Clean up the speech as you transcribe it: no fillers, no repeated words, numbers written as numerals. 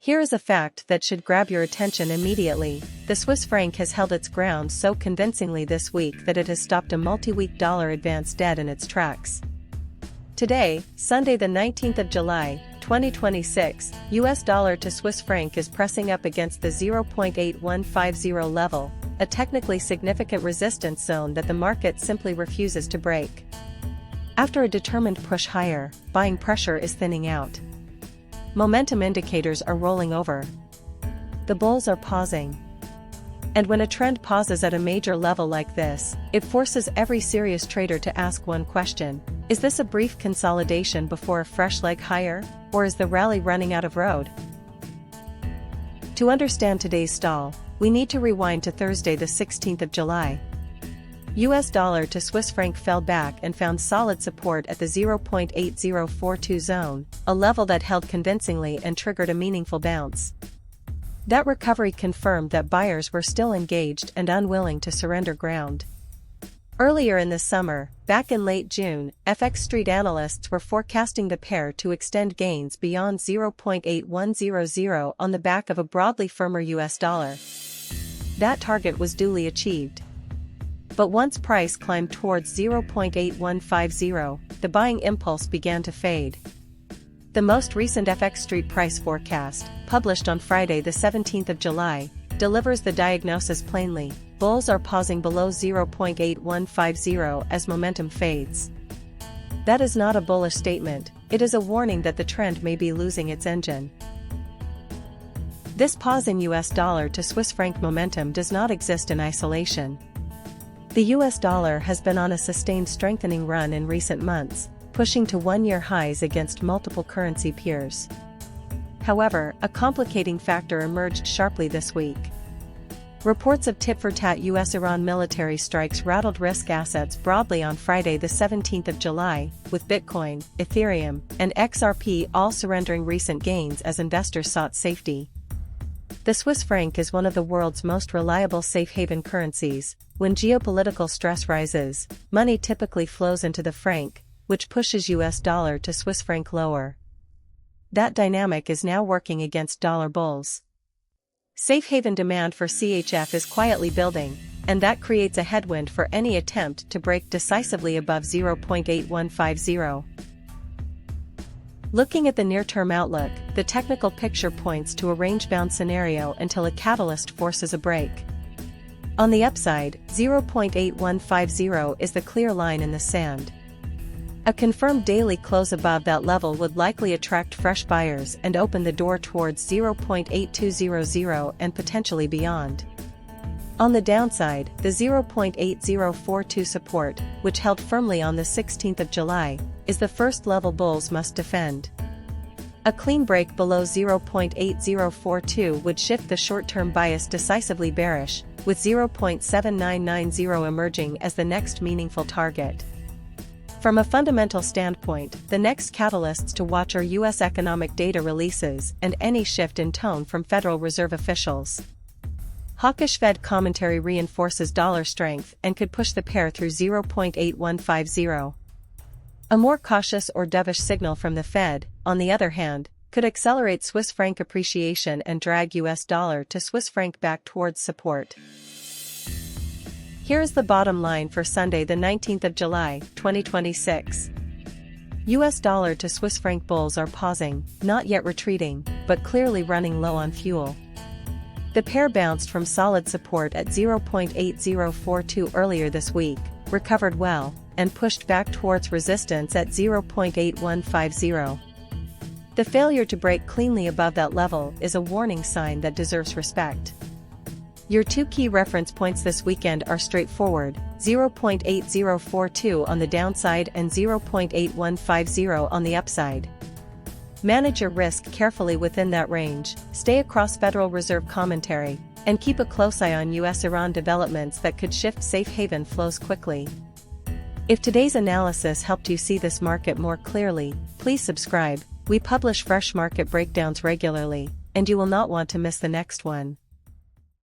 Here is a fact that should grab your attention immediately. The Swiss franc has held its ground so convincingly this week that it has stopped a multi-week dollar advance dead in its tracks. Today, Sunday the 19th of July, 2026, US dollar to Swiss franc is pressing up against the 0.8150 level, a technically significant resistance zone that the market simply refuses to break. After a determined push higher, buying pressure is thinning out. Momentum indicators are rolling over. The bulls are pausing. And when a trend pauses at a major level like this, it forces every serious trader to ask one question: is this a brief consolidation before a fresh leg higher, or is the rally running out of road? To understand today's stall, we need to rewind to Thursday the 16th of July. US dollar to Swiss franc fell back and found solid support at the 0.8042 zone, a level that held convincingly and triggered a meaningful bounce. That recovery confirmed that buyers were still engaged and unwilling to surrender ground. Earlier in the summer, back in late June, FX Street analysts were forecasting the pair to extend gains beyond 0.8100 on the back of a broadly firmer US dollar. That target was duly achieved. But once price climbed towards 0.8150, the buying impulse began to fade. The most recent FX Street price forecast, published on Friday the 17th of July, delivers the diagnosis plainly: bulls are pausing below 0.8150 as momentum fades. That is not a bullish statement, it is a warning that the trend may be losing its engine. This pause in US dollar to Swiss franc momentum does not exist in isolation. The US dollar has been on a sustained strengthening run in recent months, pushing to one-year highs against multiple currency peers. However, a complicating factor emerged sharply this week. Reports of tit-for-tat US-Iran military strikes rattled risk assets broadly on Friday the 17th of July, with Bitcoin, Ethereum, and XRP all surrendering recent gains as investors sought safety. The Swiss franc is one of the world's most reliable safe haven currencies. When geopolitical stress rises, money typically flows into the franc, which pushes US dollar to Swiss franc lower. That dynamic is now working against dollar bulls. Safe haven demand for CHF is quietly building, and that creates a headwind for any attempt to break decisively above 0.8150. Looking at the near-term outlook, the technical picture points to a range-bound scenario until a catalyst forces a break. On the upside, 0.8150 is the clear line in the sand. A confirmed daily close above that level would likely attract fresh buyers and open the door towards 0.8200 and potentially beyond. On the downside, the 0.8042 support, which held firmly on the 16th of July, is the first level bulls must defend. A clean break below 0.8042 would shift the short-term bias decisively bearish, with 0.7990 emerging as the next meaningful target. From a fundamental standpoint, the next catalysts to watch are U.S. economic data releases and any shift in tone from Federal Reserve officials. Hawkish Fed commentary reinforces dollar strength and could push the pair through 0.8150. A more cautious or dovish signal from the Fed, on the other hand, could accelerate Swiss franc appreciation and drag US dollar to Swiss franc back towards support. Here is the bottom line for Sunday the 19th of July, 2026. US dollar to Swiss franc bulls are pausing, not yet retreating, but clearly running low on fuel. The pair bounced from solid support at 0.8042 earlier this week, recovered well, and pushed back towards resistance at 0.8150. The failure to break cleanly above that level is a warning sign that deserves respect. Your two key reference points this weekend are straightforward: 0.8042 on the downside and 0.8150 on the upside. Manage your risk carefully within that range, stay across Federal Reserve commentary, and keep a close eye on US-Iran developments that could shift safe haven flows quickly. If today's analysis helped you see this market more clearly, please subscribe. We publish fresh market breakdowns regularly, and you will not want to miss the next one.